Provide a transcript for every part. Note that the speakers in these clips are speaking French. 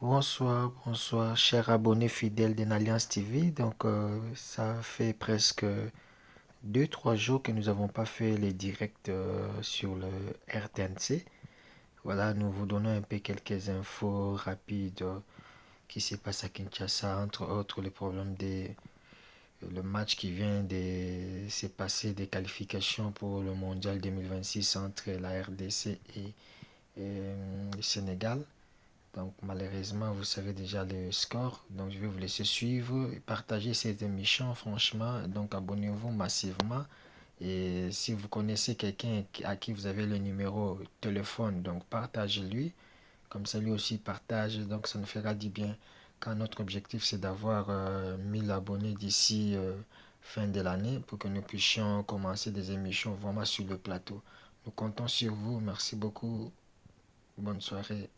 Bonsoir, bonsoir, chers abonnés fidèles d'Alliance TV. Ça fait presque 2, 3 jours que nous n'avons pas fait les directs sur le RTNC. Voilà, nous vous donnons un peu quelques infos rapides qui se passent à Kinshasa, entre autres le match qui vient de se passer des qualifications pour le Mondial 2026 entre la RDC et le Sénégal. Donc malheureusement, vous savez déjà le score. Donc je vais vous laisser suivre et partager cette émission, franchement. Donc abonnez-vous massivement. Et si vous connaissez quelqu'un à qui vous avez le numéro de téléphone, donc partagez-lui. Comme ça, lui aussi partage. Donc ça nous fera du bien. Quand notre objectif, c'est d'avoir 1000 abonnés d'ici fin de l'année pour que nous puissions commencer des émissions vraiment sur le plateau. Nous comptons sur vous. Merci beaucoup. Bonne soirée.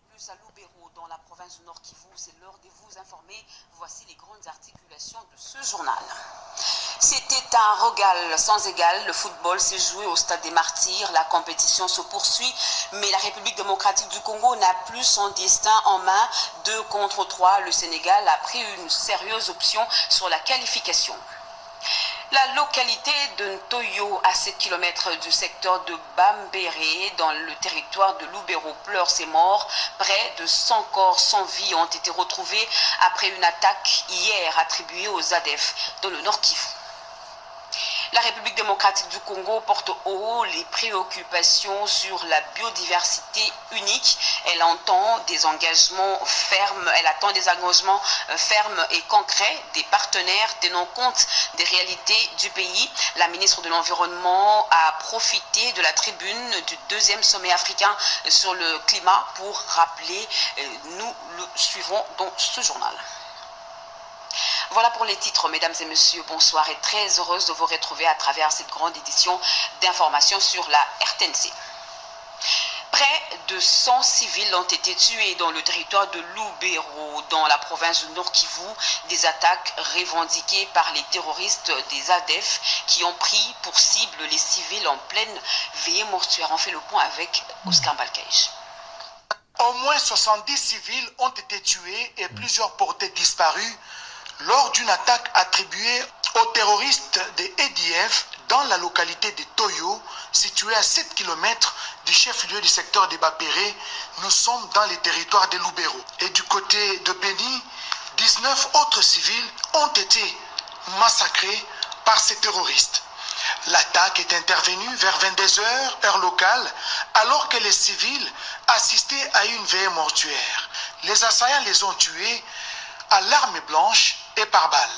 Plus à Loubero, dans la province du Nord Kivu, c'est l'heure de vous informer. Voici les grandes articulations de ce journal. C'était un régal sans égal. Le football s'est joué au stade des Martyrs. La compétition se poursuit, mais la République démocratique du Congo n'a plus son destin en main. 2 contre 3, le Sénégal a pris une sérieuse option sur la qualification. La localité de Ntoyo, à 7 km du secteur de Bambéré, dans le territoire de Loubero, pleure ses morts. Près de 100 corps sans vie ont été retrouvés après une attaque hier attribuée aux ADF dans le Nord Kivu. La République démocratique du Congo porte haut les préoccupations sur la biodiversité unique. Elle attend des engagements fermes et concrets des partenaires tenant compte des réalités du pays. La ministre de l'Environnement a profité de la tribune du 2e sommet africain sur le climat pour rappeler, nous le suivrons dans ce journal. Voilà pour les titres, mesdames et messieurs, bonsoir et très heureuse de vous retrouver à travers cette grande édition d'informations sur la RTNC. Près de 100 civils ont été tués dans le territoire de Loubero, dans la province du Nord Kivu, des attaques revendiquées par les terroristes des ADF qui ont pris pour cible les civils en pleine veillée mortuaire. On fait le point avec Oscar Balkaïch. Au moins 70 civils ont été tués et plusieurs portés disparus lors d'une attaque attribuée aux terroristes des EDF dans la localité de Toyo, située à 7 km du chef-lieu du secteur de Bapéré. Nous sommes dans les territoires de Loubero. Et du côté de Beni, 19 autres civils ont été massacrés par ces terroristes. L'attaque est intervenue vers 22h, heure locale, alors que les civils assistaient à une veillée mortuaire. Les assaillants les ont tués à l'arme blanche et par balle.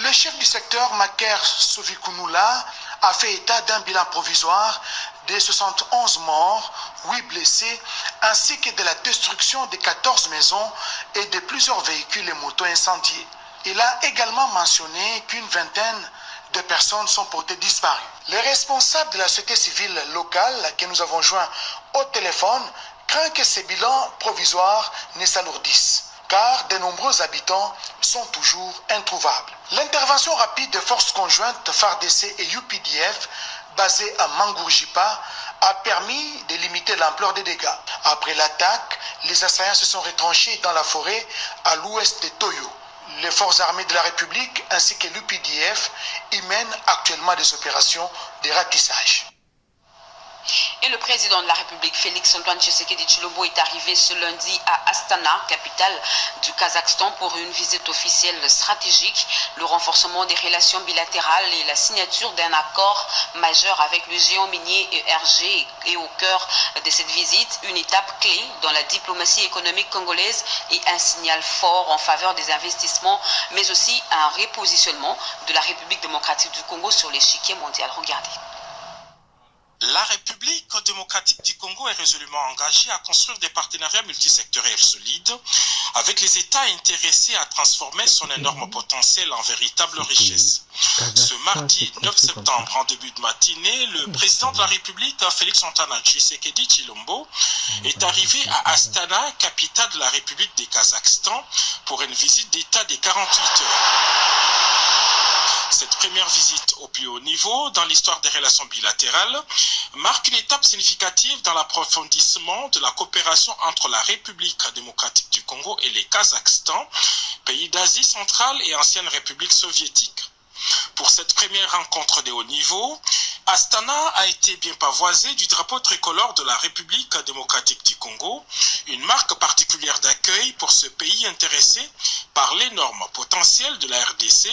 Le chef du secteur, Maker Sovikunula, a fait état d'un bilan provisoire de 71 morts, 8 blessés, ainsi que de la destruction de 14 maisons et de plusieurs véhicules et motos incendiés. Il a également mentionné qu'une vingtaine de personnes sont portées disparues. Les responsables de la société civile locale que nous avons joints au téléphone craignent que ces bilans provisoires ne s'alourdissent, car de nombreux habitants sont toujours introuvables. L'intervention rapide des forces conjointes FARDC et UPDF, basées à Mangourjipa, a permis de limiter l'ampleur des dégâts. Après l'attaque, les assaillants se sont retranchés dans la forêt à l'ouest de Toyo. Les forces armées de la République ainsi que l'UPDF y mènent actuellement des opérations de ratissage. Et le président de la République, Félix-Antoine Tshisekedi Tshilombo, est arrivé ce lundi à Astana, capitale du Kazakhstan, pour une visite officielle stratégique, le renforcement des relations bilatérales et la signature d'un accord majeur avec le géant minier ERG. Et au cœur de cette visite, une étape clé dans la diplomatie économique congolaise et un signal fort en faveur des investissements, mais aussi un repositionnement de la République démocratique du Congo sur l'échiquier mondial. Regardez. La République démocratique du Congo est résolument engagée à construire des partenariats multisectoriels solides avec les États intéressés à transformer son énorme potentiel en véritable richesse. Ce mardi 9 septembre, en début de matinée, le président de la République, Félix-Antoine Tshisekedi Tshilombo, est arrivé à Astana, capitale de la République du Kazakhstan, pour une visite d'État de 48 heures. Cette première visite au plus haut niveau dans l'histoire des relations bilatérales marque une étape significative dans l'approfondissement de la coopération entre la République démocratique du Congo et le Kazakhstan, pays d'Asie centrale et ancienne République soviétique. Pour cette première rencontre de haut niveau, Astana a été bien pavoisée du drapeau tricolore de la République démocratique du Congo, une marque particulière d'accueil pour ce pays intéressé par l'énorme potentiel de la RDC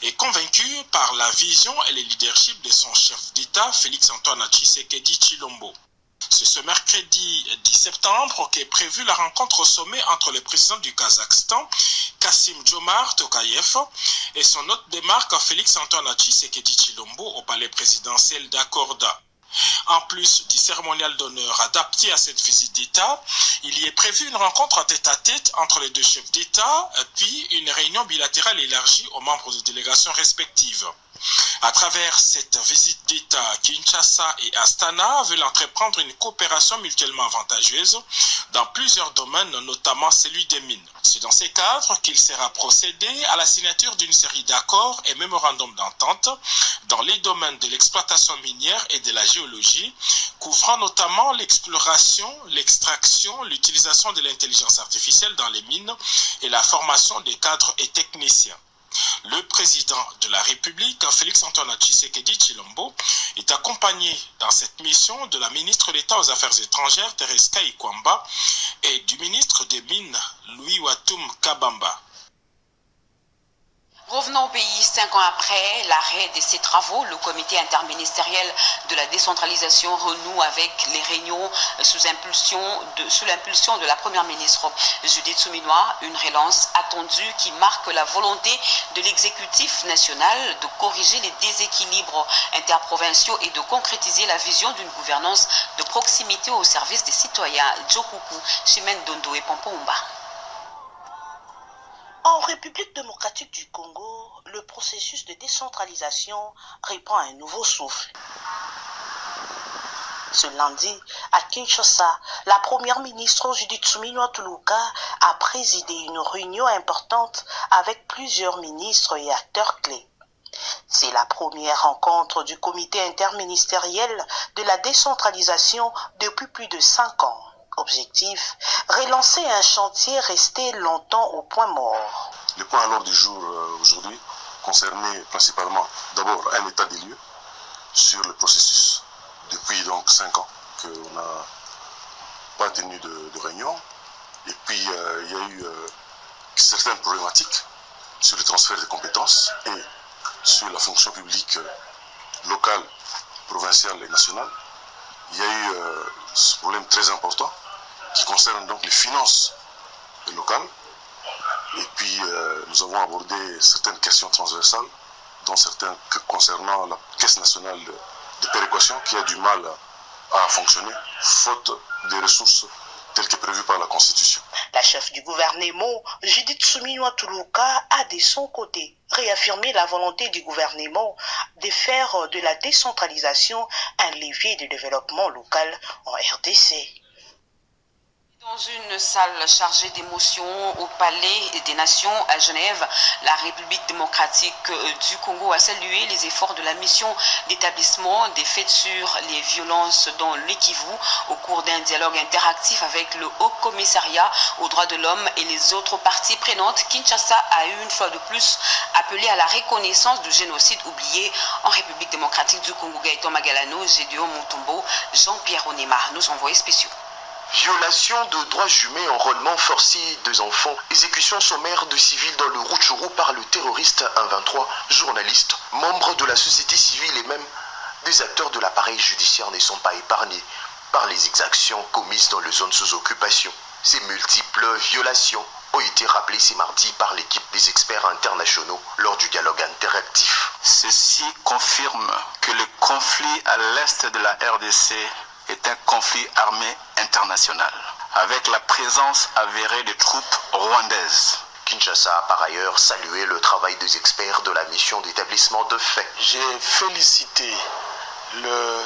et convaincu par la vision et le leadership de son chef d'État, Félix-Antoine Tshisekedi Tshilombo. C'est ce mercredi 10 septembre qu'est prévue la rencontre au sommet entre le président du Kazakhstan, Kassim-Jomart Tokayev, et son hôte de marque Félix-Antoine Tshisekedi Tshilombo au palais présidentiel d'Akorda. En plus du cérémonial d'honneur adapté à cette visite d'État, il y est prévu une rencontre tête-à-tête entre les deux chefs d'État, puis une réunion bilatérale élargie aux membres de délégations respectives. À travers cette visite d'État, Kinshasa et Astana veulent entreprendre une coopération mutuellement avantageuse dans plusieurs domaines, notamment celui des mines. C'est dans ces cadres qu'il sera procédé à la signature d'une série d'accords et mémorandums d'entente dans les domaines de l'exploitation minière et de la géologie, couvrant notamment l'exploration, l'extraction, l'utilisation de l'intelligence artificielle dans les mines et la formation des cadres et techniciens. Le président de la République, Félix-Antoine Tshisekedi Tshilombo, est accompagné dans cette mission de la ministre d'État aux Affaires étrangères, Thérèse Kayikwamba, et du ministre des Mines, Louis Watum Kabamba. Revenons au pays. 5 ans après l'arrêt de ces travaux, le comité interministériel de la décentralisation renoue avec les réunions sous l'impulsion de la première ministre Judith Suminwa, une relance attendue qui marque la volonté de l'exécutif national de corriger les déséquilibres interprovinciaux et de concrétiser la vision d'une gouvernance de proximité au service des citoyens. Djokuku, Chimène Dondo et Pompoumba. En République démocratique du Congo, le processus de décentralisation reprend un nouveau souffle. Ce lundi, à Kinshasa, la première ministre Judith Suminwa Tuluka a présidé une réunion importante avec plusieurs ministres et acteurs clés. C'est la première rencontre du comité interministériel de la décentralisation depuis plus de 5 ans. Objectif, relancer un chantier resté longtemps au point mort. Le point à l'ordre du jour aujourd'hui concernait principalement d'abord un état des lieux sur le processus. Depuis donc 5 ans qu'on n'a pas tenu de réunion. Et puis il y a eu certaines problématiques sur le transfert de compétences et sur la fonction publique locale, provinciale et nationale. Il y a eu ce problème très important qui concerne donc les finances locales. Et puis nous avons abordé certaines questions transversales, dont certaines concernant la Caisse nationale de péréquation qui a du mal à fonctionner, faute des ressources telles que prévues par la Constitution. La chef du gouvernement, Judith Suminwa Tuluka, a de son côté réaffirmé la volonté du gouvernement de faire de la décentralisation un levier de développement local en RDC. Dans une salle chargée d'émotions au Palais des Nations à Genève, la République démocratique du Congo a salué les efforts de la mission d'établissement des faits sur les violences dans le Kivu au cours d'un dialogue interactif avec le Haut Commissariat aux droits de l'homme et les autres parties prenantes. Kinshasa a eu une fois de plus appelé à la reconnaissance du génocide oublié en République démocratique du Congo. Gaëtan Magalano, Gédéon Mutombo, Jean-Pierre Onema, nos envoyés spéciaux. Violation de droits humains, enrôlement forcé des enfants, exécution sommaire de civils dans le Rutshuru par le terroriste 123, journalistes, membres de la société civile et même des acteurs de l'appareil judiciaire ne sont pas épargnés par les exactions commises dans les zones sous occupation. Ces multiples violations ont été rappelées ce mardi par l'équipe des experts internationaux lors du dialogue interactif. Ceci confirme que le conflit à l'est de la RDC est un conflit armé international, avec la présence avérée de troupes rwandaises. Kinshasa a par ailleurs salué le travail des experts de la mission d'établissement de faits. J'ai félicité le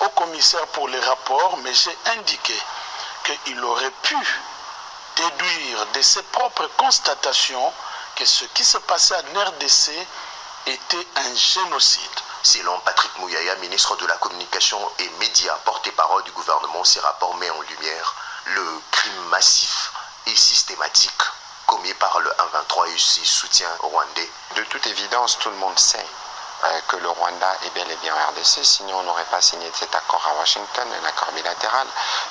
haut commissaire pour les rapports, mais j'ai indiqué qu'il aurait pu déduire de ses propres constatations que ce qui se passait en RDC était un génocide. Selon Patrick Mouyaya, ministre de la Communication et Médias, porte-parole du gouvernement, ces rapports mettent en lumière le crime massif et systématique commis par le 1-23 et ses soutiens rwandais. De toute évidence, tout le monde sait que le Rwanda est bel et bien en RDC, sinon on n'aurait pas signé cet accord à Washington, un accord bilatéral.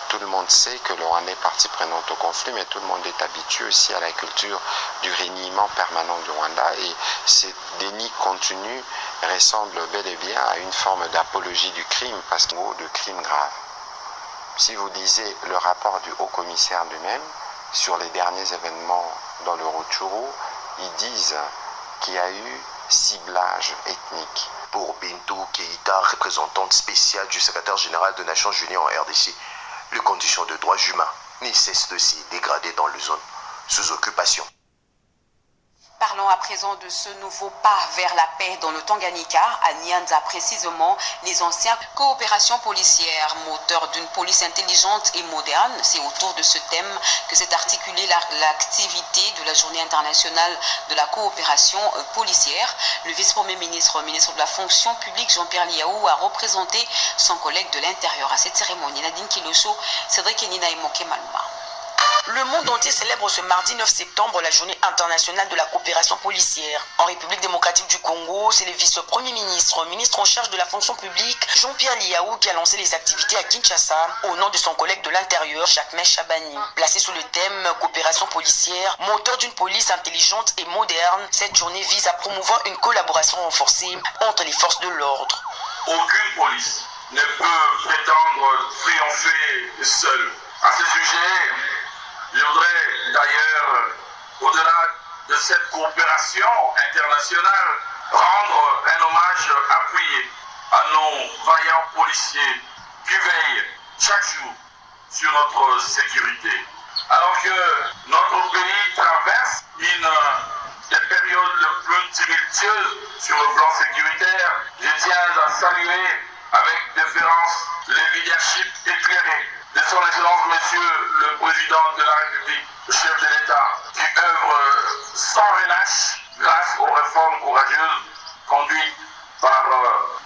Tout le monde sait que le Rwanda est partie prenante au conflit, mais tout le monde est habitué aussi à la culture du reniement permanent du Rwanda, et ce déni continu ressemble bel et bien à une forme d'apologie du crime, parce qu'il y a de crimes graves. Si vous lisez le rapport du haut-commissaire lui-même sur les derniers événements dans le Rutshuru, ils disent qu'il y a eu ciblage ethnique. Pour Bintou Keïta, représentante spéciale du secrétaire général des Nations Unies en RDC, les conditions de droits humains ne cessent de s'y dégrader dans les zones sous occupation. Parlons à présent de ce nouveau pas vers la paix dans le Tanganyika, à Nyanza précisément, les anciennes coopérations policières, moteur d'une police intelligente et moderne. C'est autour de ce thème que s'est articulée l'activité de la Journée internationale de la coopération policière. Le vice-premier ministre, ministre de la fonction publique, Jean-Pierre Liaou, a représenté son collègue de l'Intérieur à cette cérémonie. Nadine Kilosho, Cédric Enina et Moké Maluma. Le monde entier célèbre ce mardi 9 septembre la journée internationale de la coopération policière. En République démocratique du Congo, c'est le vice-premier ministre, ministre en charge de la fonction publique, Jean-Pierre Liaou, qui a lancé les activités à Kinshasa au nom de son collègue de l'Intérieur, Jacques Chabani. Placé sous le thème coopération policière, moteur d'une police intelligente et moderne, cette journée vise à promouvoir une collaboration renforcée entre les forces de l'ordre. Aucune police ne peut prétendre triompher seule. À ce sujet, je voudrais d'ailleurs, au-delà de cette coopération internationale, rendre un hommage appuyé à nos vaillants policiers qui veillent chaque jour sur notre sécurité. Alors que notre pays traverse une des périodes les plus tumultueuses sur le plan sécuritaire, je tiens à saluer avec déférence le leadership éclairé de son Excellence Monsieur le Président de la République, le chef de l'État, qui œuvre sans relâche grâce aux réformes courageuses conduites par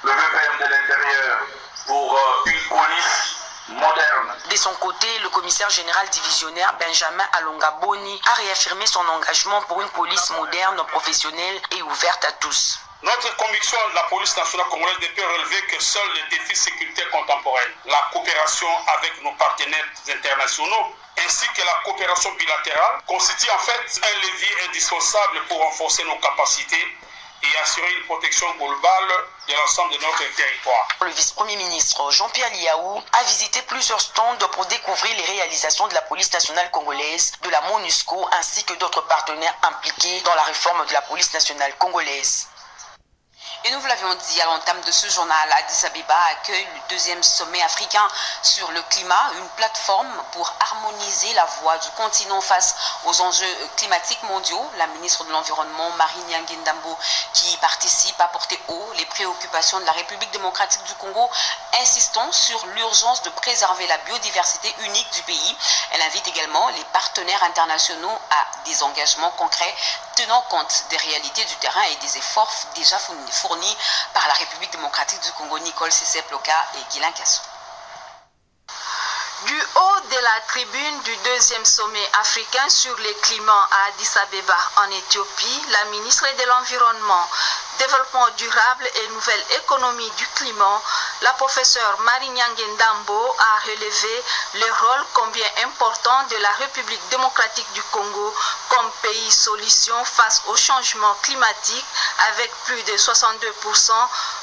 le VPM de l'Intérieur pour une police moderne. De son côté, le commissaire général divisionnaire Benjamin Alonga Boni a réaffirmé son engagement pour une police moderne, professionnelle et ouverte à tous. Notre conviction de la police nationale congolaise ne peut relever que seuls les défis sécuritaires contemporains. La coopération avec nos partenaires internationaux ainsi que la coopération bilatérale constitue en fait un levier indispensable pour renforcer nos capacités et assurer une protection globale de l'ensemble de notre territoire. Le vice-premier ministre Jean-Pierre Liaou a visité plusieurs stands pour découvrir les réalisations de la police nationale congolaise, de la MONUSCO ainsi que d'autres partenaires impliqués dans la réforme de la police nationale congolaise. Et nous vous l'avions dit à l'entame de ce journal, Addis Abeba accueille le deuxième sommet africain sur le climat, une plateforme pour harmoniser la voix du continent face aux enjeux climatiques mondiaux. La ministre de l'Environnement, Marie-Niangé Ndambo, qui participe, a porté haut les préoccupations de la République démocratique du Congo, insistant sur l'urgence de préserver la biodiversité unique du pays. Elle invite également les partenaires internationaux à des engagements concrets tenant compte des réalités du terrain et des efforts déjà fournis par la République démocratique du Congo. Nicole Cessé-Ploka et Guilain Cassou. Du haut de la tribune du deuxième sommet africain sur le climat à Addis Abeba en Éthiopie, la ministre de l'Environnement, Développement durable et nouvelle économie du climat, la professeure Marie-Niangé Ndambo a relevé le rôle combien important de la République démocratique du Congo comme pays solution face au changement climatique avec plus de 62%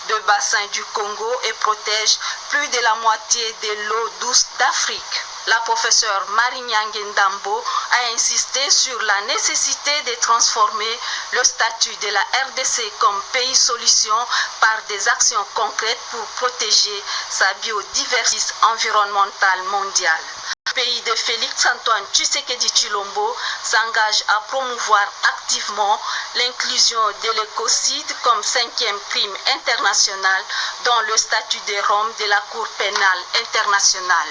de bassin du Congo et protège plus de la moitié de l'eau douce d'Afrique. La professeure Marie-Niangé Ndambo a insisté sur la nécessité de transformer le statut de la RDC comme pays solution par des actions concrètes pour protéger sa biodiversité environnementale mondiale. Le pays de Félix-Antoine Tshisekedi Tshilombo s'engage à promouvoir activement l'inclusion de l'écocide comme 5e crime international dans le statut de Rome de la Cour pénale internationale.